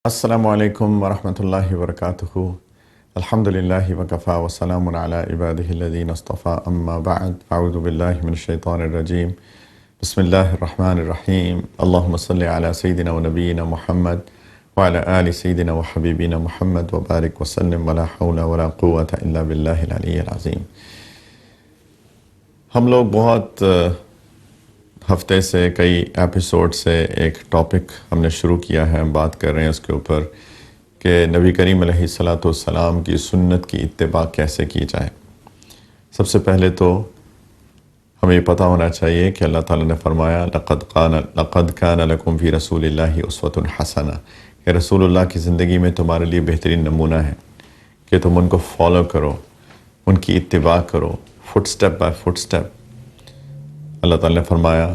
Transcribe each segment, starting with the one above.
السلام علیکم ورحمۃ اللہ وبرکاتہ۔ الحمد للہ وکفا وسلام علی عبادہ الذین اصطفیٰ، اما بعد، اعوذ باللہ من الشیطان الرجیم، بسم اللہ الرحمن الرحیم۔ اللہم صلی علی سیدنا و نبینا محمد وعلی آل سیدنا و حبیبنا محمد وبارک وسلم، ولا حول ولا قوۃ الا باللہ العلی العظیم۔ ہم لوگ بہت ہفتے سے، کئی ایپیسوڈ سے ایک ٹاپک ہم نے شروع کیا ہے، ہم بات کر رہے ہیں اس کے اوپر کہ نبی کریم علیہ الصلاۃ والسلام کی سنت کی اتباع کیسے کی جائے۔ سب سے پہلے تو ہمیں یہ پتہ ہونا چاہیے کہ اللہ تعالیٰ نے فرمایا لقد کان لکم فی رسول اللہ اسوۃ حسنہ، کہ رسول اللہ کی زندگی میں تمہارے لیے بہترین نمونہ ہے کہ تم ان کو فالو کرو، ان کی اتباع کرو، foot step by foot step. اللہ تعالیٰ نے فرمایا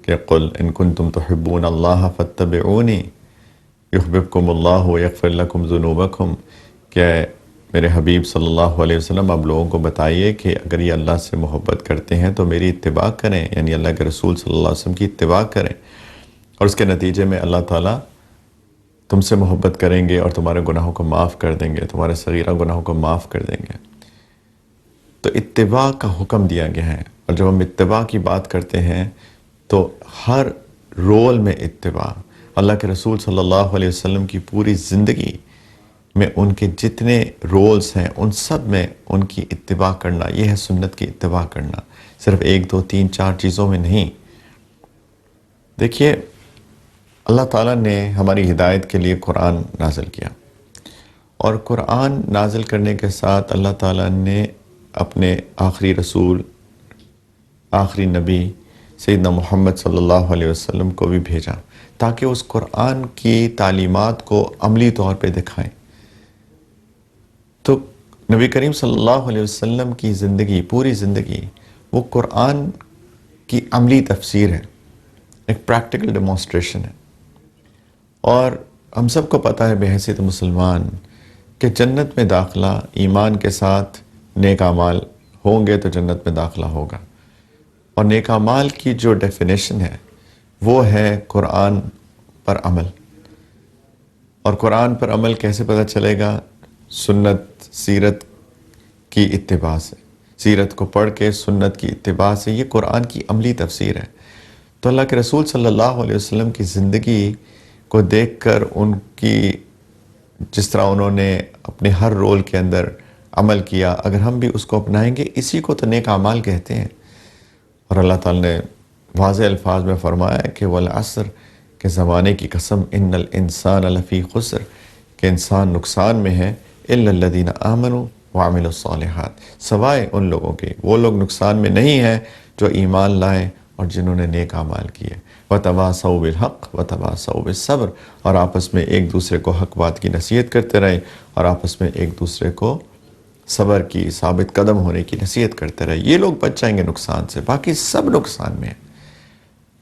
کہ قل ان کنتم تحبون اللہ فاتبعونی یحببکم اللہ ویغفر لکم ذنوبکم، کہ میرے حبیب صلی اللہ علیہ وسلم آپ لوگوں کو بتائیے کہ اگر یہ اللہ سے محبت کرتے ہیں تو میری اتباع کریں، یعنی اللہ کے رسول صلی اللہ علیہ وسلم کی اتباع کریں، اور اس کے نتیجے میں اللہ تعالیٰ تم سے محبت کریں گے اور تمہارے گناہوں کو معاف کر دیں گے، تمہارے صغیرہ گناہوں کو معاف کر دیں گے۔ تو اتباع کا حکم دیا گیا ہے، اور جب ہم اتباع کی بات کرتے ہیں تو ہر رول میں اتباع، اللہ کے رسول صلی اللہ علیہ وسلم کی پوری زندگی میں ان کے جتنے رولز ہیں ان سب میں ان کی اتباع کرنا، یہ ہے سنت کی اتباع کرنا، صرف ایک دو تین چار چیزوں میں نہیں۔ دیکھیے، اللہ تعالیٰ نے ہماری ہدایت کے لیے قرآن نازل کیا، اور قرآن نازل کرنے کے ساتھ اللہ تعالیٰ نے اپنے آخری رسول، آخری نبی سیدنا محمد صلی اللہ علیہ وسلم کو بھی بھیجا تاکہ اس قرآن کی تعلیمات کو عملی طور پہ دکھائیں۔ تو نبی کریم صلی اللہ علیہ وسلم کی زندگی، پوری زندگی، وہ قرآن کی عملی تفسیر ہے، ایک پریکٹیکل ڈیمانسٹریشن ہے۔ اور ہم سب کو پتہ ہے بحیثیت مسلمان کہ جنت میں داخلہ ایمان کے ساتھ نیک اعمال ہوں گے تو جنت میں داخلہ ہوگا، اور نیک اعمال کی جو ڈیفینیشن ہے وہ ہے قرآن پر عمل۔ اور قرآن پر عمل کیسے پتہ چلے گا؟ سنت، سیرت کی اتباع سے، سیرت کو پڑھ کے سنت کی اتباع سے، یہ قرآن کی عملی تفسیر ہے۔ تو اللہ کے رسول صلی اللہ علیہ وسلم کی زندگی کو دیکھ کر، ان کی جس طرح انہوں نے اپنے ہر رول کے اندر عمل کیا، اگر ہم بھی اس کو اپنائیں گے، اسی کو تو نیک اعمال کہتے ہیں۔ اور اللہ تعالیٰ نے واضح الفاظ میں فرمایا کہ والعصر، کہ زمانے کی قسم، ان الانسان لفی خسر، کہ انسان نقصان میں ہے، الا الذین آمنوا وعملوا الصالحات، سوائے ان لوگوں کے، وہ لوگ نقصان میں نہیں ہیں جو ایمان لائے اور جنہوں نے نیک اعمال کیے، وتواصوا بالحق وتواصوا بالصبر، اور آپس میں ایک دوسرے کو حق بات کی نصیحت کرتے رہے، اور آپس میں ایک دوسرے کو صبر کی، ثابت قدم ہونے کی نصیحت کرتے رہے۔ یہ لوگ بچ جائیں گے نقصان سے، باقی سب نقصان میں ہیں۔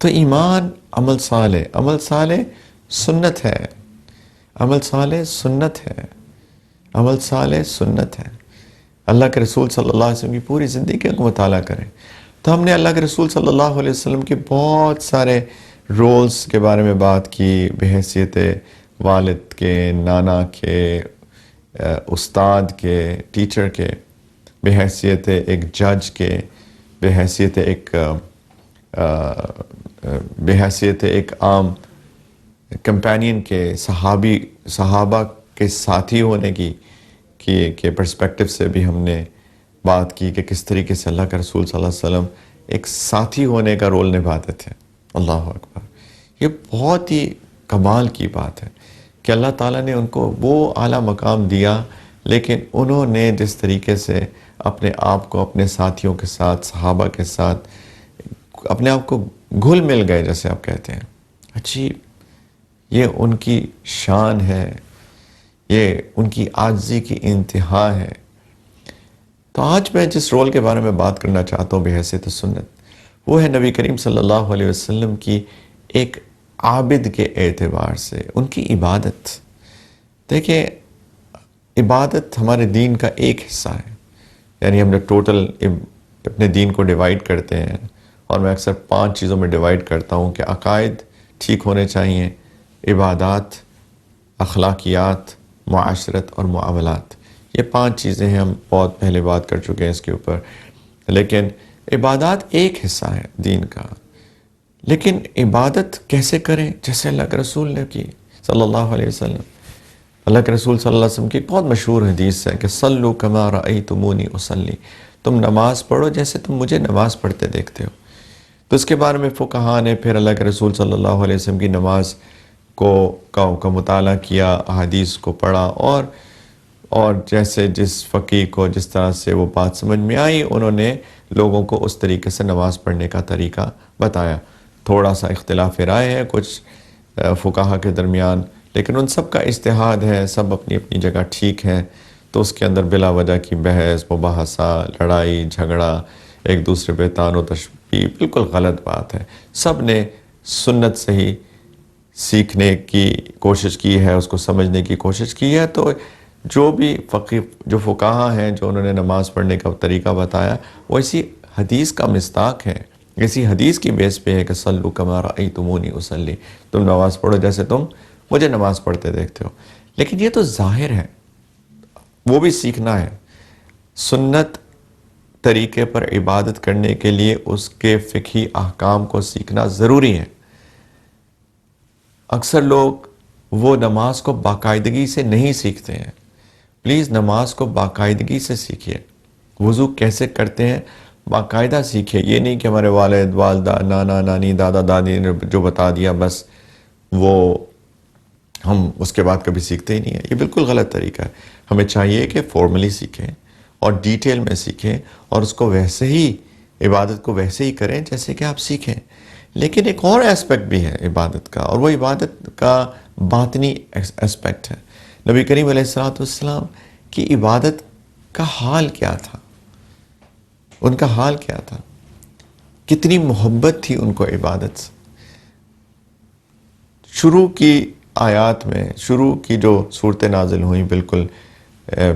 تو ایمان عمل صالح، عمل صالح سنت ہے، عمل صالح سنت ہے، عمل صالح سنت ہے۔ اللہ کے رسول صلی اللہ علیہ وسلم کی پوری زندگی کا مطالعہ کریں تو ہم نے اللہ کے رسول صلی اللہ علیہ وسلم کے بہت سارے رولز کے بارے میں بات کی، بحیثیت والد کے، نانا کے، استاد کے، ٹیچر کے، بحیثیت ایک جج کے، بحیثیت ایک عام کمپینین کے، صحابہ کے ساتھی ہونے کی پرسپیکٹو سے بھی ہم نے بات کی کہ کس طریقے سے اللہ کا رسول صلی اللہ علیہ وسلم ایک ساتھی ہونے کا رول نبھاتے تھے۔ اللہ اکبر، یہ بہت ہی کمال کی بات ہے کہ اللہ تعالیٰ نے ان کو وہ اعلیٰ مقام دیا، لیکن انہوں نے جس طریقے سے اپنے آپ کو اپنے ساتھیوں کے ساتھ، صحابہ کے ساتھ اپنے آپ کو گھل مل گئے، جیسے آپ کہتے ہیں، عجیب، یہ ان کی شان ہے، یہ ان کی عاجزی کی انتہا ہے۔ تو آج میں جس رول کے بارے میں بات کرنا چاہتا ہوں بحیثیت سنت، وہ ہے نبی کریم صلی اللہ علیہ وسلم کی ایک عابد کے اعتبار سے ان کی عبادت۔ دیکھیں، عبادت ہمارے دین کا ایک حصہ ہے، یعنی ہم نے ٹوٹل اپنے دین کو ڈیوائیڈ کرتے ہیں، اور میں اکثر 5 چیزوں میں ڈیوائیڈ کرتا ہوں کہ عقائد ٹھیک ہونے چاہیے، عبادات اخلاقیات، معاشرت اور معاملات، یہ 5 چیزیں ہیں. ہم بہت پہلے بات کر چکے ہیں اس کے اوپر. لیکن عبادات ایک حصہ ہے دین کا. لیکن عبادت کیسے کریں؟ جیسے اللہ کے رسول نے کی صلی اللہ علیہ وسلم. اللہ کے رسول صلی اللہ علیہ وسلم کی ایک بہت مشہور حدیث ہے کہ صلو کما رأیتمونی اصلی، تم نماز پڑھو جیسے تم مجھے نماز پڑھتے دیکھتے ہو. تو اس کے بارے میں فقہا نے پھر اللہ کے رسول صلی اللہ علیہ وسلم کی نماز کا مطالعہ کیا، احادیث کو پڑھا، اور جیسے جس فقیہ کو جس طرح سے وہ بات سمجھ میں آئی انہوں نے لوگوں کو اس طریقے سے نماز پڑھنے کا طریقہ بتایا. تھوڑا سا اختلاف رائے ہے کچھ فقہا کے درمیان، لیکن ان سب کا اجتہاد ہے، سب اپنی اپنی جگہ ٹھیک ہیں. تو اس کے اندر بلا وجہ کی بحث، مباحثہ، لڑائی جھگڑا، ایک دوسرے پہ طعن و تشبیہ بالکل غلط بات ہے. سب نے سنت سے ہی سیکھنے کی کوشش کی ہے، اس کو سمجھنے کی کوشش کی ہے. تو جو فقہا ہیں جو انہوں نے نماز پڑھنے کا طریقہ بتایا وہ اسی حدیث کا مصداق ہے، اسی حدیث کی بیس پہ ہے کہ صلو کما رأیتمونی اصلی، تم نماز پڑھو جیسے تم مجھے نماز پڑھتے دیکھتے ہو. لیکن یہ تو ظاہر ہے، وہ بھی سیکھنا ہے. سنت طریقے پر عبادت کرنے کے لیے اس کے فقہی احکام کو سیکھنا ضروری ہے. اکثر لوگ وہ نماز کو باقاعدگی سے نہیں سیکھتے ہیں. پلیز نماز کو باقاعدگی سے سیکھیے. وضو کیسے کرتے ہیں باقاعدہ سیکھیے. یہ نہیں کہ ہمارے والد، والدہ، نانا نانی، دادا دادی نے جو بتا دیا بس وہ ہم اس کے بعد کبھی سیکھتے ہی نہیں ہیں. یہ بالکل غلط طریقہ ہے. ہمیں چاہیے کہ فارملی سیکھیں اور ڈیٹیل میں سیکھیں اور اس کو ویسے ہی عبادت کو ویسے ہی کریں جیسے کہ آپ سیکھیں. لیکن ایک اور اسپیکٹ بھی ہے عبادت کا، اور وہ عبادت کا باطنی اسپیکٹ ہے. نبی کریم علیہ السلام کی عبادت کا حال کیا تھا؟ ان کا حال کیا تھا؟ کتنی محبت تھی ان کو عبادت سے. شروع کی آیات میں، شروع کی جو صورتیں نازل ہوئیں، بالکل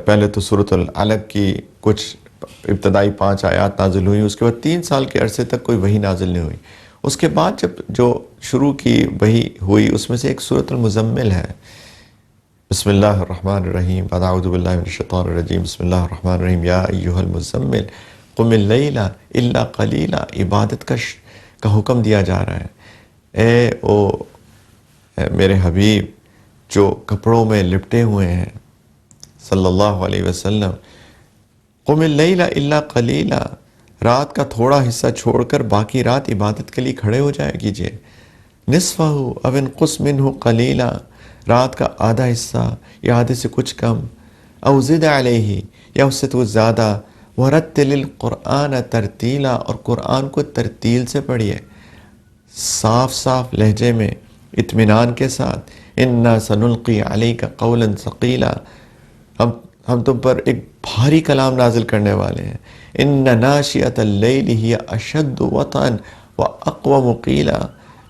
پہلے تو سورۃ العلق کی کچھ ابتدائی 5 آیات نازل ہوئیں، اس کے بعد 3 سال کے عرصے تک کوئی وحی نازل نہیں ہوئی. اس کے بعد جب جو شروع کی وحی ہوئی اس میں سے ایک سورۃ المزمل ہے. بسم اللہ الرحمن الرحیم، بعد اعوذ باللہ من الشیطان الرجیم، بسم اللہ الرحمن الرحیم، یا ایھا المزمل قم اللیل الا قلیلا. عبادت کا حکم دیا جا رہا ہے. میرے حبیب جو کپڑوں میں لپٹے ہوئے ہیں صلی اللہ علیہ وسلم، قم اللیل الا قلیلا، رات کا تھوڑا حصہ چھوڑ کر باقی رات عبادت کے لیے کھڑے ہو جائے کیجئے. نصفہ او انقص منہ قلیلا، رات کا آدھا حصہ یا آدھے سے کچھ کم، او زد علیہ، یا اس سے تو زیادہ، ورتل القرآن ترتیلا، اور قرآن کو ترتیل سے پڑھیے، صاف صاف لہجے میں، اطمینان کے ساتھ. انا سنلقی علیک قولا ثقیلا، ہم تم پر ایک بھاری کلام نازل کرنے والے ہیں. ان ناشئۃ اللیل ہی اشد وطئا واقوم قیلا،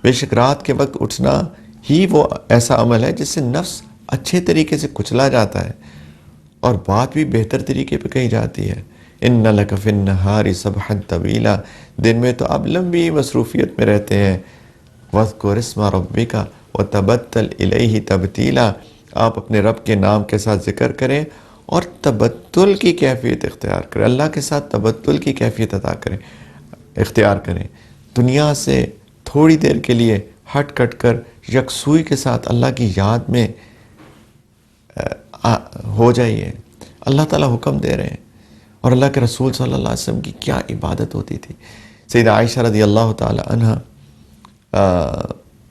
بے شک رات کے وقت اٹھنا ہی وہ ایسا عمل ہے جس سے نفس اچھے طریقے سے کچلا جاتا ہے اور بات بھی بہتر طریقے پہ کہی جاتی ہے. ان لک فی النہار سبحا طویلا، دن میں تو آپ لمبی مصروفیت میں رہتے ہیں. واذکر اسم ربک وتبتل الیہ تبتیلا، آپ اپنے رب کے نام کے ساتھ ذکر کریں اور تبتل کی کیفیت اختیار کریں، اللہ کے ساتھ تبتل کی کیفیت اختیار کریں. دنیا سے تھوڑی دیر کے لیے ہٹ کٹ کر یکسوئی کے ساتھ اللہ کی یاد میں ہو جائیے. اللہ تعالیٰ حکم دے رہے ہیں. اور اللہ کے رسول صلی اللہ علیہ وسلم کی کیا عبادت ہوتی تھی. سیدہ عائشہ رضی اللہ تعالی عنہ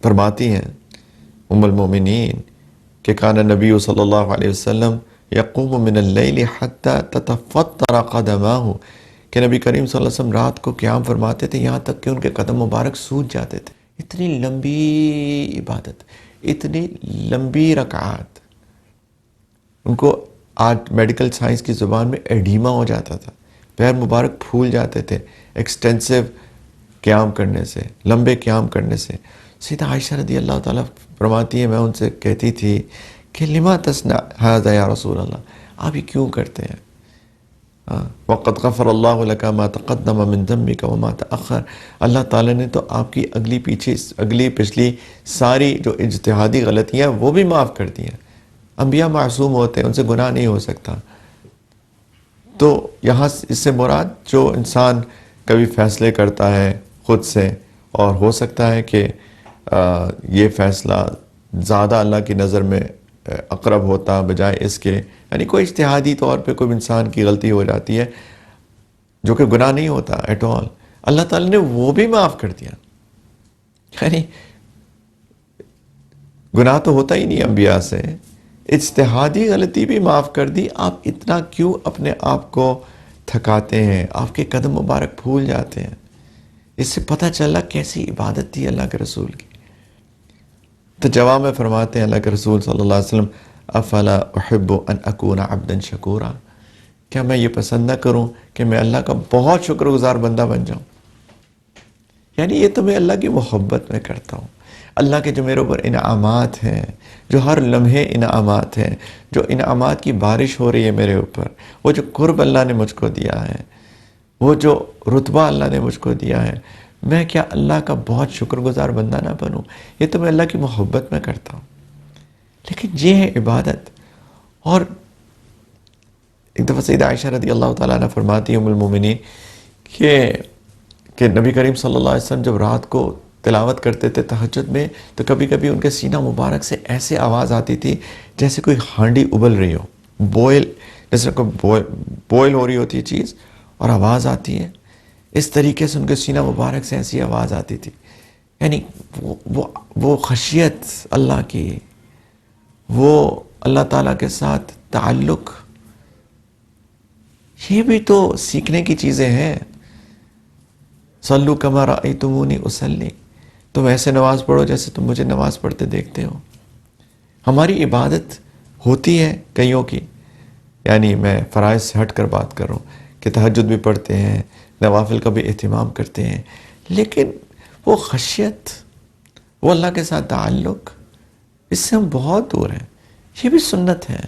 فرماتی ہیں ام المومنین کہ کان نبی صلی اللہ علیہ وسلم یقوم من اللیل حتی تتفطر قدماہ، کہ نبی کریم صلی اللہ علیہ وسلم رات کو قیام فرماتے تھے یہاں تک کہ ان کے قدم مبارک سوج جاتے تھے. اتنی لمبی عبادت، اتنی لمبی رکعات. ان کو آج میڈیکل سائنس کی زبان میں ایڈیما ہو جاتا تھا، پیر مبارک پھول جاتے تھے ایکسٹینسو قیام کرنے سے، لمبے قیام کرنے سے. سیدہ عائشہ رضی اللہ تعالیٰ فرماتی ہیں میں ان سے کہتی تھی کہ لما تصنع ھذا یا رسول اللہ، آپ یہ کیوں کرتے ہیں؟ وقد غفر اللہ لک ما تقدم من ذنبک وما تأخر، اللہ تعالیٰ نے تو آپ کی اگلی پچھلی ساری جو اجتہادی غلطیاں وہ بھی معاف کر دی ہیں. انبیاء معصوم ہوتے ہیں، ان سے گناہ نہیں ہو سکتا. تو یہاں اس سے مراد جو انسان کبھی فیصلے کرتا ہے خود سے، اور ہو سکتا ہے کہ یہ فیصلہ زیادہ اللہ کی نظر میں اقرب ہوتا بجائے اس کے، یعنی کوئی اجتہادی طور پہ کوئی انسان کی غلطی ہو جاتی ہے جو کہ گناہ نہیں ہوتا ایٹ آل، اللہ تعالیٰ نے وہ بھی معاف کر دیا. یعنی گناہ تو ہوتا ہی نہیں انبیاء سے، اجتہادی غلطی بھی معاف کر دی. آپ اتنا کیوں اپنے آپ کو تھکاتے ہیں؟ آپ کے قدم مبارک پھول جاتے ہیں. اس سے پتہ چلا کیسی عبادت تھی اللہ کے رسول کی. تو جواب میں فرماتے ہیں اللہ کے رسول صلی اللہ علیہ وسلم، افلا احب ان اکون عبدا شکورا، کیا میں یہ پسند نہ کروں کہ میں اللہ کا بہت شکر گزار بندہ بن جاؤں؟ یعنی یہ تو میں اللہ کی محبت میں کرتا ہوں. اللہ کے جو میرے اوپر انعامات ہیں، جو ہر لمحے انعامات ہیں، جو انعامات کی بارش ہو رہی ہے میرے اوپر، وہ جو قرب اللہ نے مجھ کو دیا ہے، وہ جو رتبہ اللہ نے مجھ کو دیا ہے، میں کیا اللہ کا بہت شکر گزار بندہ نہ بنوں؟ یہ تو میں اللہ کی محبت میں کرتا ہوں. لیکن یہ ہے عبادت. اور ایک دفعہ سیدہ عائشہ رضی اللہ تعالیٰ عنہ فرماتی ام المومنین کہ نبی کریم صلی اللہ علیہ وسلم جب رات کو تلاوت کرتے تھے تہجد میں، تو کبھی کبھی ان کے سینہ مبارک سے ایسے آواز آتی تھی جیسے کوئی ہانڈی ابل رہی ہو، جیسے کوئی بوئل ہو رہی ہوتی ہے چیز اور آواز آتی ہے. اس طریقے سے ان کے سینہ مبارک سے ایسی آواز آتی تھی. یعنی وہ خشیت اللہ کی، وہ اللہ تعالیٰ کے ساتھ تعلق، یہ بھی تو سیکھنے کی چیزیں ہیں. صلو کما رأیتمونی اصلی، تم ایسے نماز پڑھو جیسے تم مجھے نماز پڑھتے دیکھتے ہو. ہماری عبادت ہوتی ہے کئیوں کی، یعنی میں فرائض سے ہٹ کر بات کر رہا ہوں کہ تہجد بھی پڑھتے ہیں، نوافل کا بھی اہتمام کرتے ہیں، لیکن وہ خشیت، وہ اللہ کے ساتھ تعلق، اس سے ہم بہت دور ہیں. یہ بھی سنت ہے.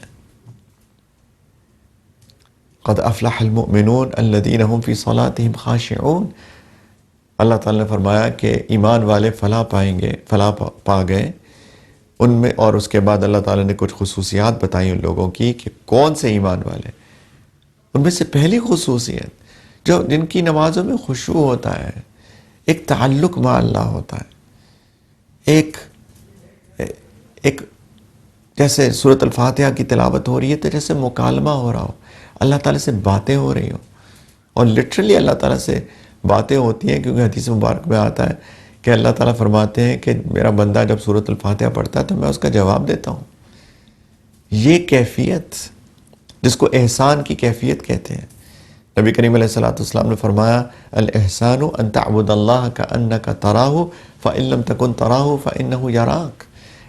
قد افلح المؤمنون الذین هم فی صلاتهم خاشعون، اللہ تعالیٰ نے فرمایا کہ ایمان والے فلاح پائیں گے، فلاح پا گئے ان میں. اور اس کے بعد اللہ تعالیٰ نے کچھ خصوصیات بتائی ان لوگوں کی کہ کون سے ایمان والے. ان میں سے پہلی خصوصیت، جن کی نمازوں میں خشوع ہوتا ہے، ایک تعلق مع اللہ ہوتا ہے، ایک جیسے سورۃ الفاتحہ کی تلاوت ہو رہی ہے تو جیسے مکالمہ ہو رہا ہو، اللہ تعالیٰ سے باتیں ہو رہی ہوں. اور لٹرلی اللہ تعالیٰ سے باتیں ہوتی ہیں، کیونکہ حدیث مبارک میں آتا ہے کہ اللہ تعالیٰ فرماتے ہیں کہ میرا بندہ جب سورۃ الفاتحہ پڑھتا ہے تو میں اس کا جواب دیتا ہوں. یہ کیفیت جس کو احسان کی کیفیت کہتے ہیں. نبی کریم علیہ الصلوۃ والسلام نے فرمایا الاحسان ان تعبد اللہ کأنک تراہ فإن لم تکن تراہ فإنہ یراک.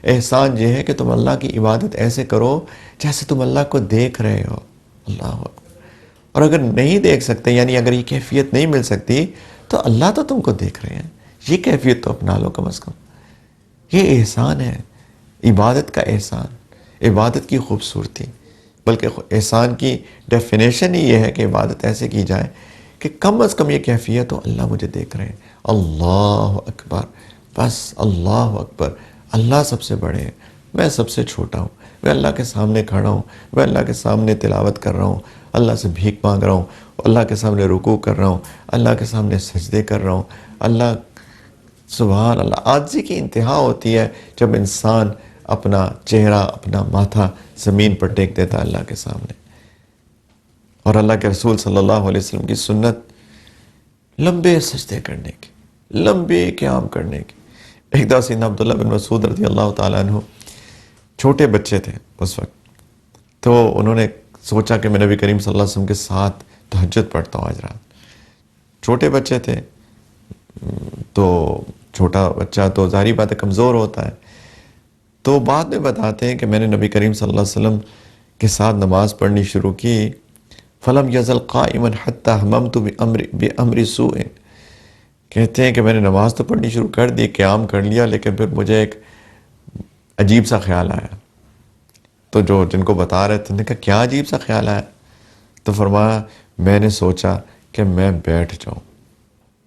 احسان یہ ہے کہ تم اللہ کی عبادت ایسے کرو جیسے تم اللہ کو دیکھ رہے ہو. اللہ اکبر. اور اگر نہیں دیکھ سکتے، یعنی اگر یہ کیفیت نہیں مل سکتی، تو اللہ تو تم کو دیکھ رہے ہیں. یہ کیفیت تو اپنا لو کم از کم. یہ احسان ہے، عبادت کا احسان، عبادت کی خوبصورتی. بلکہ احسان کی ڈیفینیشن ہی یہ ہے کہ عبادت ایسے کی جائے کہ کم از کم یہ کیفیت ہو، اللہ مجھے دیکھ رہے ہیں. اللہ اکبر، بس اللہ اکبر. اللہ سب سے بڑے ہیں، میں سب سے چھوٹا ہوں. میں اللہ کے سامنے کھڑا ہوں، میں اللہ کے سامنے تلاوت کر رہا ہوں، اللہ سے بھیک مانگ رہا ہوں، اللہ کے سامنے رکوع کر رہا ہوں، اللہ کے سامنے سجدے کر رہا ہوں. اللہ سبحان اللہ. عاجزی کی انتہا ہوتی ہے جب انسان اپنا چہرہ، اپنا ماتھا زمین پر ٹیک دیتا ہے اللہ کے سامنے. اور اللہ کے رسول صلی اللہ علیہ وسلم کی سنت لمبے سجدے کرنے کی، لمبے قیام کرنے کی. ایک دفعہ سیدنا عبداللہ بن مسعود رضی اللہ تعالیٰ عنہ چھوٹے بچے تھے اس وقت، تو انہوں نے سوچا کہ میں نبی کریم صلی اللہ علیہ وسلم کے ساتھ تہجد پڑھتا ہوں آج رات. چھوٹے بچے تھے تو چھوٹا بچہ تو ظاہری بات ہے کمزور ہوتا ہے. تو بعد میں بتاتے ہیں کہ میں نے نبی کریم صلی اللہ علیہ وسلم کے ساتھ نماز پڑھنی شروع کی. فلم یزل قائما حتی ہممت بامر سوء. کہتے ہیں کہ میں نے نماز تو پڑھنی شروع کر دی، قیام کر لیا، لیکن پھر مجھے ایک عجیب سا خیال آیا. تو جن کو بتا رہے تھے انہوں نے کہا کیا عجیب سا خیال آیا؟ تو فرمایا میں نے سوچا کہ میں بیٹھ جاؤں.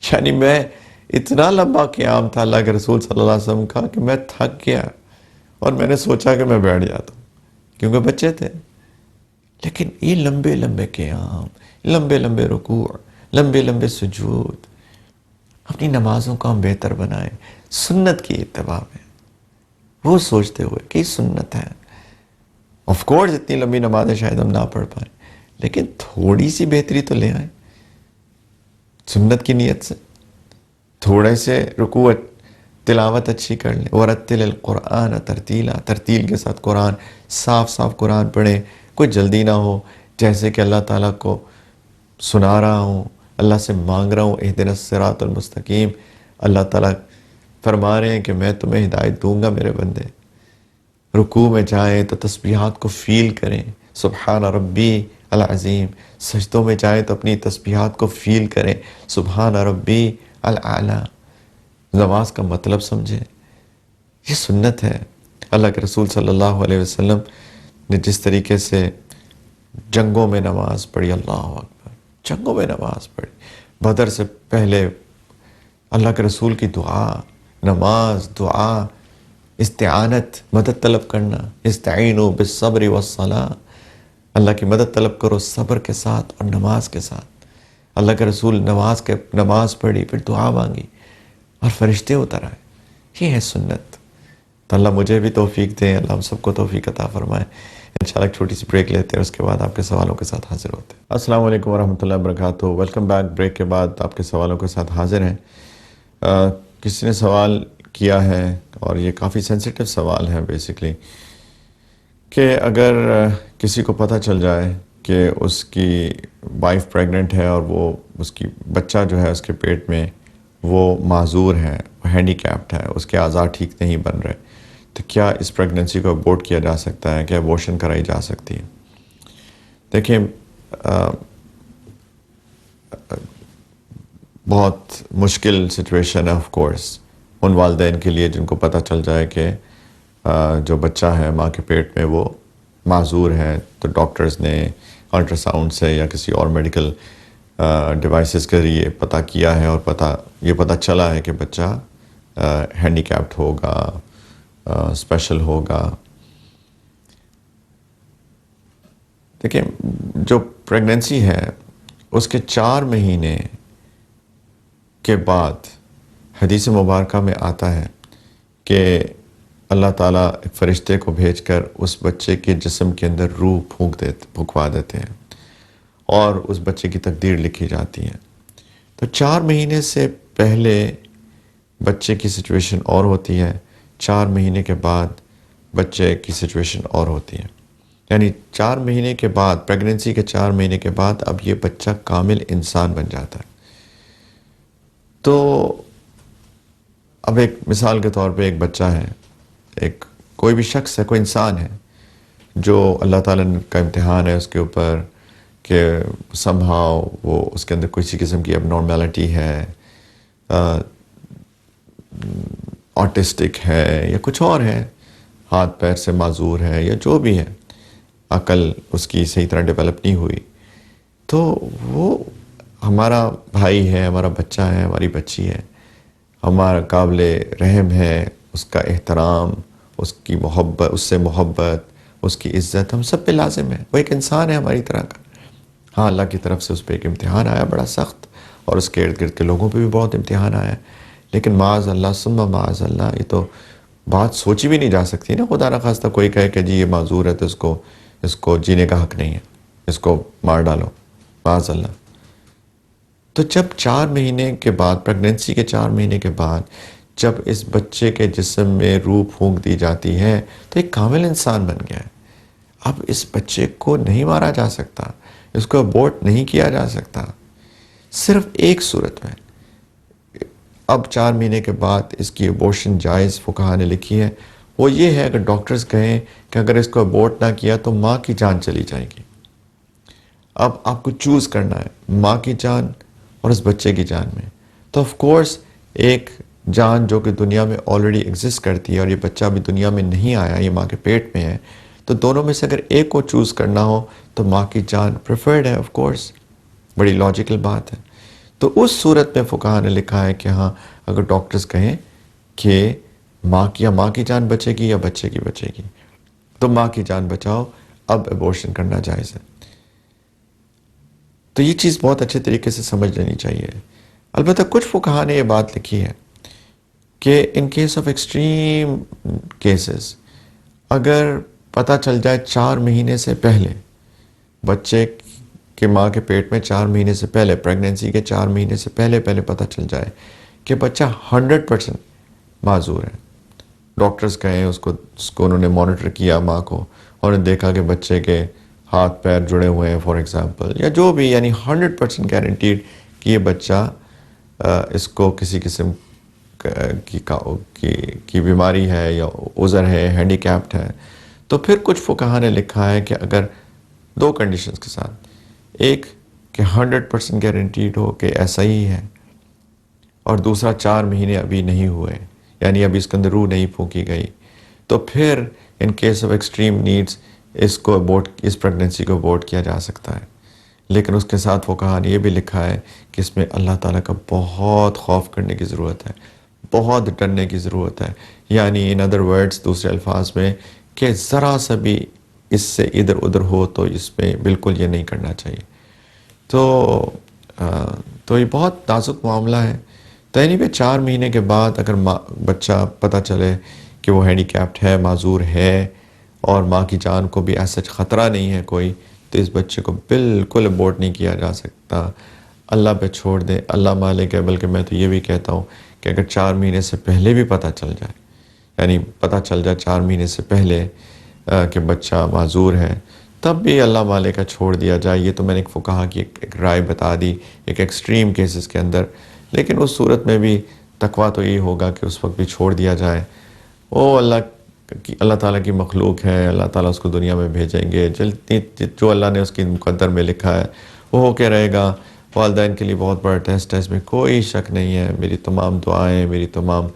یعنی میں اتنا لمبا قیام تھا اللہ کے رسول صلی اللہ علیہ وسلم کا کہ میں تھک گیا اور میں نے سوچا کہ میں بیٹھ جاتا ہوں. کیونکہ بچے تھے. لیکن یہ لمبے لمبے قیام، لمبے لمبے رکوع، لمبے لمبے سجود، اپنی نمازوں کو ہم بہتر بنائیں سنت کی اتباع میں، وہ سوچتے ہوئے کہ سنت ہے. آف کورس اتنی لمبی نمازیں شاید ہم نہ پڑھ پائیں، لیکن تھوڑی سی بہتری تو لے آئیں سنت کی نیت سے. تھوڑے سے رکوع تلاوت اچھی کر لیں. وَرَتِّلِ الْقُرْآنَ تَرْتِيلًا، ترتیل کے ساتھ قرآن صاف صاف قرآن پڑھیں، کوئی جلدی نہ ہو، جیسے کہ اللہ تعالیٰ کو سنا رہا ہوں، اللہ سے مانگ رہا ہوں اہدنا الصراط المستقیم. اللہ تعالیٰ فرما رہے ہیں کہ میں تمہیں ہدایت دوں گا میرے بندے. رکوع میں جائیں تو تسبیحات کو فیل کریں، سبحان ربی العظیم. سجدوں میں جائیں تو اپنی تسبیحات کو فیل کریں، سبحان ربی العلی. نماز کا مطلب سمجھیں، یہ سنت ہے. اللہ کے رسول صلی اللہ علیہ وسلم نے جس طریقے سے جنگوں میں نماز پڑھی، اللہ اکبر، جنگوں میں نماز پڑھی. بدر سے پہلے اللہ کے رسول کی دعا، نماز، دعا، استعانت، مدد طلب کرنا. استعینوا بالصبر والصلاۃ، اللہ کی مدد طلب کرو صبر کے ساتھ اور نماز کے ساتھ. اللہ کے رسول نماز پڑھی، پھر دعا مانگی اور فرشتے اتر آئے. یہ ہے سنت. تو اللہ مجھے بھی توفیق دیں، اللہ ہم سب کو توفیق عطا فرمائے. انشاءاللہ ایک چھوٹی سی بریک لیتے ہیں، اس کے بعد آپ کے سوالوں کے ساتھ حاضر ہوتے ہیں. السلام علیکم ورحمۃ اللہ وبرکاتہ. Welcome back. بریک کے بعد آپ کے سوالوں کے ساتھ حاضر ہیں. کسی نے سوال کیا ہے، اور یہ کافی سینسیٹیو سوال ہے بیسیکلی، کہ اگر کسی کو پتہ چل جائے کہ اس کی وائف پریگننٹ ہے اور وہ اس کی بچہ جو ہے اس کے پیٹ میں وہ معذور ہے، وہ ہینڈی کیپڈ ہے، اس کے اعضاء ٹھیک نہیں بن رہے، تو کیا اس پریگننسی کو ابورٹ کیا جا سکتا ہے؟ کیا ابورشن کرائی جا سکتی ہے؟ دیکھیں، بہت مشکل سچویشن ہے آف کورس ان والدین کے لیے جن کو پتہ چل جائے کہ جو بچہ ہے ماں کے پیٹ میں وہ معذور ہے. تو ڈاکٹرز نے الٹرا ساؤنڈ سے یا کسی اور میڈیکل ڈیوائسز کے ذریعے پتہ کیا ہے، اور یہ پتہ چلا ہے کہ بچہ ہینڈی کیپڈ ہوگا، اسپیشل ہوگا. دیکھیں، جو پریگننسی ہے اس کے 4 مہینے کے بعد حدیث مبارکہ میں آتا ہے کہ اللہ تعالیٰ ایک فرشتے کو بھیج کر اس بچے کے جسم کے اندر روح پھونکوا دیتے ہیں، اور اس بچے کی تقدیر لکھی جاتی ہے. تو 4 مہینے سے پہلے بچے کی سچویشن اور ہوتی ہے، 4 مہینے کے بعد بچے کی سچویشن اور ہوتی ہے. یعنی 4 مہینے کے بعد، پریگننسی کے 4 مہینے کے بعد اب یہ بچہ کامل انسان بن جاتا ہے. تو اب ایک مثال کے طور پہ ایک بچہ ہے، کوئی بھی شخص ہے، کوئی انسان ہے جو اللہ تعالیٰ کا امتحان ہے اس کے اوپر کہ somehow وہ اس کے اندر کسی قسم کی اب نارمیلٹی ہے، آٹسٹک ہے یا کچھ اور ہے، ہاتھ پیر سے معذور ہے یا جو بھی ہے، عقل اس کی صحیح طرح ڈیولپ نہیں ہوئی. تو وہ ہمارا بھائی ہے، ہمارا بچہ ہے، ہماری بچی ہے، ہمارا قابل رحم ہے. اس کا احترام، اس کی محبت، اس سے محبت، اس کی عزت ہم سب پہ لازم ہے. وہ ایک انسان ہے ہماری طرح کا. ہاں، اللہ کی طرف سے اس پہ ایک امتحان آیا بڑا سخت، اور اس کے ارد گرد کے لوگوں پہ بھی بہت امتحان آیا. لیکن معاذ اللہ ثم معاذ اللہ، یہ تو بات سوچی بھی نہیں جا سکتی نا. خدا نخواستہ کوئی کہے کہ جی یہ معذور ہے تو اس کو جینے کا حق نہیں ہے، اس کو مار ڈالو، معاذ اللہ. تو جب 4 مہینے کے بعد، پریگننسی کے 4 مہینے کے بعد جب اس بچے کے جسم میں روح پھونک دی جاتی ہے تو ایک کامل انسان بن گیا ہے. اب اس بچے کو نہیں مارا جا سکتا، اس کو ابورٹ نہیں کیا جا سکتا. صرف ایک صورت میں اب 4 مہینے کے بعد اس کی ابورشن جائز فقہا نے لکھی ہے. وہ یہ ہے اگر ڈاکٹرز کہیں کہ اگر اس کو ابورٹ نہ کیا تو ماں کی جان چلی جائے گی. اب آپ کو چوز کرنا ہے ماں کی جان اور اس بچے کی جان میں. تو آف کورس ایک جان جو کہ دنیا میں آلریڈی ایگزسٹ کرتی ہے، اور یہ بچہ ابھی دنیا میں نہیں آیا، یہ ماں کے پیٹ میں ہے، تو دونوں میں سے اگر ایک کو چوز کرنا ہو تو ماں کی جان پریفرڈ ہے. آف کورس بڑی لاجیکل بات ہے. تو اس صورت میں فقہا نے لکھا ہے کہ ہاں، اگر ڈاکٹرز کہیں کہ ماں کی جان بچے گی یا بچے کی بچے گی، تو ماں کی جان بچاؤ، اب ایبورشن کرنا جائز ہے۔ تو یہ چیز بہت اچھے طریقے سے سمجھ لینی چاہیے۔ البتہ کچھ فقہا نے یہ بات لکھی ہے کہ ان کیس آف ایکسٹریم کیسز، اگر پتہ چل جائے 4 مہینے سے پہلے، بچے کہ ماں کے پیٹ میں 4 مہینے سے پہلے، پریگننسی کے 4 مہینے سے پہلے پتہ چل جائے کہ بچہ 100% معذور ہے، ڈاکٹرز کہیں اس کو انہوں نے مانیٹر کیا ماں کو، اور انہوں نے دیکھا کہ بچے کے ہاتھ پیر جڑے ہوئے ہیں فار ایگزامپل، یا جو بھی، یعنی 100% گارنٹیڈ کہ یہ بچہ اس کو کسی قسم کی بیماری ہے یا عذر ہے، ہینڈی کیپڈ ہے، تو پھر کچھ فقہا نے لکھا ہے کہ اگر 2 کنڈیشنز کے ساتھ، ایک کہ 100% گارنٹیڈ ہو کہ ایسا ہی ہے، اور دوسرا 4 مہینے ابھی نہیں ہوئے، یعنی ابھی اس کے اندر روح نہیں پھونکی گئی، تو پھر in case of extreme needs اس پریگننسی کو ابورٹ کیا جا سکتا ہے۔ لیکن اس کے ساتھ فقہا نے یہ بھی لکھا ہے کہ اس میں اللہ تعالیٰ کا بہت خوف کرنے کی ضرورت ہے، بہت ڈرنے کی ضرورت ہے، یعنی ان ادر ورڈز، دوسرے الفاظ میں، کہ ذرا سا بھی اس سے ادھر ادھر ہو تو اس میں بالکل یہ نہیں کرنا چاہیے۔ تو یہ بہت نازک معاملہ ہے۔ تو یعنی کہ 4 مہینے کے بعد اگر بچہ پتہ چلے کہ وہ ہینڈی کیپڈ ہے، معذور ہے، اور ماں کی جان کو بھی ایسا خطرہ نہیں ہے کوئی، تو اس بچے کو بالکل ابورٹ نہیں کیا جا سکتا، اللہ پہ چھوڑ دیں، اللہ مالک ہے۔ بلکہ میں تو یہ بھی کہتا ہوں کہ اگر 4 مہینے سے پہلے بھی پتہ چل جائے، یعنی پتہ چل جائے 4 مہینے سے پہلے کہ بچہ معذور ہے، تب بھی اللہ مالک کا چھوڑ دیا جائے۔ یہ تو میں نے ایک فقہا کی ایک رائے بتا دی ایک ایکسٹریم کیسز کے اندر، لیکن اس صورت میں بھی تقویٰ تو یہ ہوگا کہ اس وقت بھی چھوڑ دیا جائے۔ اللہ تعالیٰ کی مخلوق ہے، اللہ تعالیٰ اس کو دنیا میں بھیجیں گے، جو اللہ نے اس کی مقدر میں لکھا ہے وہ ہو کے رہے گا۔ والدین کے لیے بہت بڑا ٹیسٹ ہے، اس میں کوئی شک نہیں ہے۔ میری تمام دعائیں، میری تمام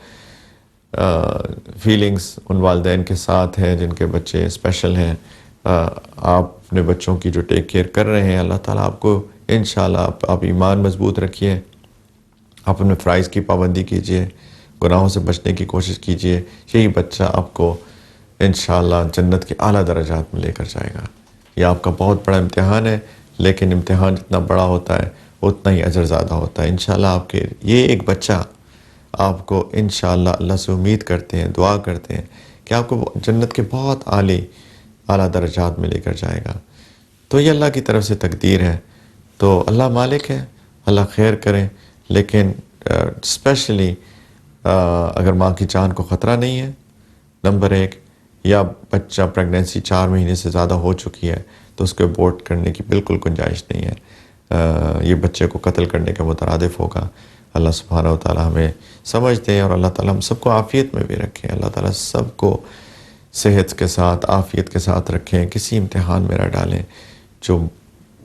فیلنگز ان والدین کے ساتھ ہیں جن کے بچے اسپیشل ہیں۔ آپ اپنے بچوں کی جو ٹیک کیئر کر رہے ہیں، اللہ تعالیٰ آپ کو انشاءاللہ، آپ ایمان مضبوط رکھیے، آپ اپنے فرائض کی پابندی کیجئے، گناہوں سے بچنے کی کوشش کیجئے، یہی بچہ آپ کو انشاءاللہ جنت کے اعلیٰ درجات میں لے کر جائے گا۔ یہ آپ کا بہت بڑا امتحان ہے، لیکن امتحان جتنا بڑا ہوتا ہے اتنا ہی اجر زیادہ ہوتا ہے۔ انشاءاللہ آپ کے یہ ایک بچہ آپ کو انشاءاللہ اللہ سے امید کرتے ہیں، دعا کرتے ہیں کہ آپ کو جنت کے بہت اعلیٰ درجات میں لے کر جائے گا۔ تو یہ اللہ کی طرف سے تقدیر ہے، تو اللہ مالک ہے، اللہ خیر کریں۔ لیکن اسپیشلی اگر ماں کی جان کو خطرہ نہیں ہے، نمبر 1، یا بچہ پریگننسی 4 مہینے سے زیادہ ہو چکی ہے، تو اس کو ابورٹ کرنے کی بالکل گنجائش نہیں ہے۔ یہ بچے کو قتل کرنے کے مترادف ہوگا۔ اللہ سبحانہ و تعالیٰ ہمیں سمجھ دیں، اور اللہ تعالیٰ ہم سب کو عافیت میں بھی رکھیں۔ اللہ تعالیٰ سب کو صحت کے ساتھ، عافیت کے ساتھ رکھیں، کسی امتحان میں نہ ڈالیں جو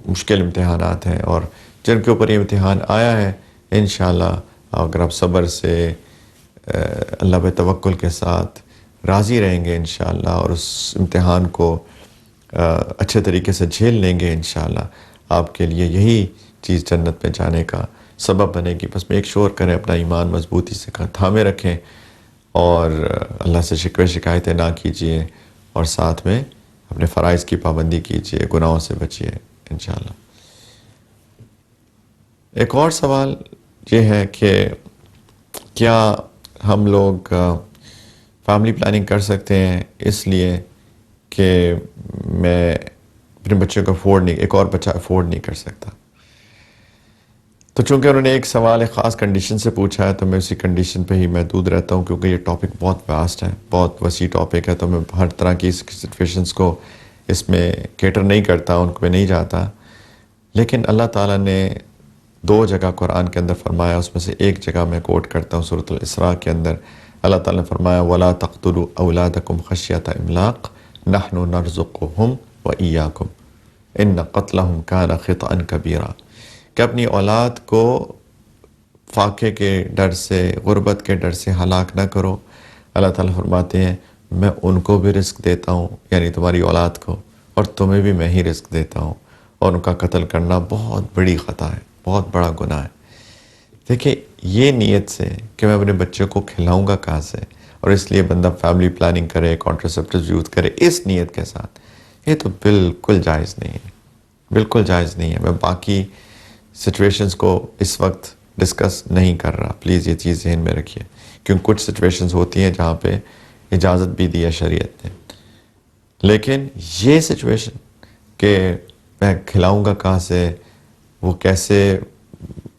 مشکل امتحانات ہیں، اور جن کے اوپر یہ امتحان آیا ہے انشاءاللہ اگر آپ صبر سے اللہ پہ توکل کے ساتھ راضی رہیں گے انشاءاللہ، اور اس امتحان کو اچھے طریقے سے جھیل لیں گے انشاءاللہ، آپ کے لیے یہی چیز جنت میں جانے کا سبب بنے گی۔ بس میں ایک شور کریں، اپنا ایمان مضبوطی سے تھامے رکھیں، اور اللہ سے شکوے شکایتیں نہ کیجیے، اور ساتھ میں اپنے فرائض کی پابندی کیجیے، گناہوں سے بچیے انشاءاللہ۔ ایک اور سوال یہ ہے کہ کیا ہم لوگ فیملی پلاننگ کر سکتے ہیں اس لیے کہ میں اپنے بچے کو ایک اور بچہ افورڈ نہیں کر سکتا؟ تو چونکہ انہوں نے ایک سوال ایک خاص کنڈیشن سے پوچھا ہے، تو میں اسی کنڈیشن پہ ہی محدود رہتا ہوں، کیونکہ یہ ٹاپک بہت واسٹ ہے، بہت وسیع ٹاپک ہے، تو میں ہر طرح کی سچویشنز کو اس میں کیٹر نہیں کرتا، ان کو نہیں جاتا۔ لیکن اللہ تعالیٰ نے 2 جگہ قرآن کے اندر فرمایا، اس میں سے ایک جگہ میں کوٹ کرتا ہوں سورۃ الاسراء کے اندر، اللہ تعالیٰ نے فرمایا وَلَا تَقْتُلُوا أَوْلَادَكُمْ خَشْيَةَ إِمْلَاقٍ نَحْنُ نَرْزُقُهُمْ وَإِيَّاكُمْ إِنَّ قَتْلَهُمْ كَانَ خِطْئًا كَبِيرًا، کہ اپنی اولاد کو فاقے کے ڈر سے، غربت کے ڈر سے ہلاک نہ کرو۔ اللہ تعالیٰ فرماتے ہیں میں ان کو بھی رزق دیتا ہوں، یعنی تمہاری اولاد کو، اور تمہیں بھی میں ہی رزق دیتا ہوں، اور ان کا قتل کرنا بہت بڑی خطا ہے، بہت بڑا گناہ ہے۔ دیکھیں، یہ نیت سے کہ میں اپنے بچے کو کھلاؤں گا کہاں سے، اور اس لیے بندہ فیملی پلاننگ کرے، کانٹراسیپٹیوز یوز کرے اس نیت کے ساتھ، یہ تو بالکل جائز نہیں ہے، بالکل جائز نہیں ہے۔ میں باقی سچویشنز کو اس وقت ڈسکس نہیں کر رہا، پلیز یہ چیز ذہن میں رکھیے، کیونکہ کچھ سچویشنز ہوتی ہیں جہاں پہ اجازت بھی دی ہے شریعت نے، لیکن یہ سچویشن کہ میں کھلاؤں گا کہاں سے، وہ کیسے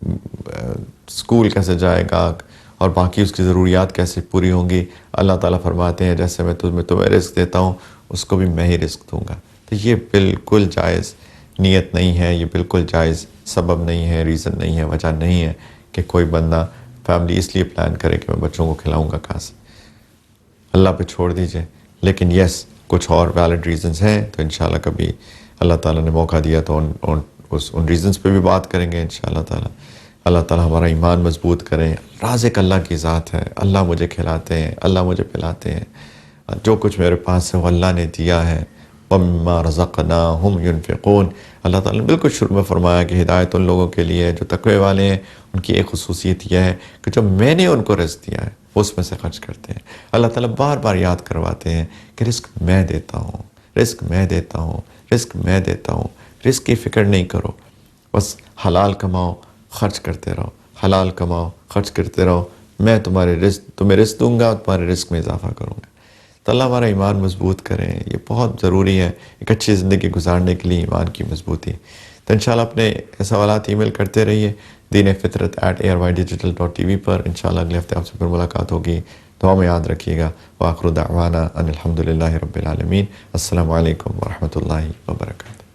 اسکول کیسے جائے گا، اور باقی اس کی ضروریات کیسے پوری ہوں گی، اللہ تعالیٰ فرماتے ہیں جیسے میں تمہیں رزق دیتا ہوں اس کو بھی میں ہی رزق دوں گا، تو یہ بالکل جائز نیت نہیں ہے، یہ بالکل جائز سبب نہیں ہے، ریزن نہیں ہے، وجہ نہیں ہے کہ کوئی بندہ فیملی اس لیے پلان کرے کہ میں بچوں کو کھلاؤں گا کہاں سے، اللہ پہ چھوڑ دیجئے۔ لیکن یس کچھ اور ویلڈ ریزنز ہیں تو انشاءاللہ کبھی اللہ تعالیٰ نے موقع دیا تو ان ریزنز پہ بھی بات کریں گے انشاءاللہ تعالیٰ۔ اللہ تعالیٰ ہمارا ایمان مضبوط کریں۔ رازق اللہ کی ذات ہے، اللہ مجھے کھلاتے ہیں، اللہ مجھے پلاتے ہیں، جو کچھ میرے پاس ہے وہ اللہ نے دیا ہے۔ وَمِمَّا رَزَقْنَاهُمْ يُنْفِقُونَ، اللہ تعالیٰ نے بالکل شروع میں فرمایا کہ ہدایت ان لوگوں کے لیے جو تقوی والے ہیں، ان کی ایک خصوصیت یہ ہے کہ جو میں نے ان کو رزق دیا ہے اس میں سے خرچ کرتے ہیں۔ اللہ تعالیٰ بار بار یاد کرواتے ہیں کہ رزق میں دیتا ہوں، رزق میں دیتا ہوں، رزق میں دیتا ہوں، رزق کی فکر نہیں کرو، بس حلال کماؤ، خرچ کرتے رہو، حلال کماؤ، خرچ کرتے رہو، میں تمہیں رزق دوں گا، تمہارے رزق میں اضافہ کروں گا۔ تو اللہ ہمارا ایمان مضبوط کریں، یہ بہت ضروری ہے ایک اچھی زندگی گزارنے کے لیے ایمان کی مضبوطی۔ تو انشاءاللہ اپنے سوالات ای میل کرتے رہیے deenفطرت@arydgital.tv پر۔ انشاءاللہ اگلے ہفتے آپ سے پھر ملاقات ہوگی، دعا میں یاد رکھیے گا۔ وآخر دعوانا ان الحمدللہ رب العالمین۔ السلام علیکم ورحمۃ اللہ وبرکاتہ۔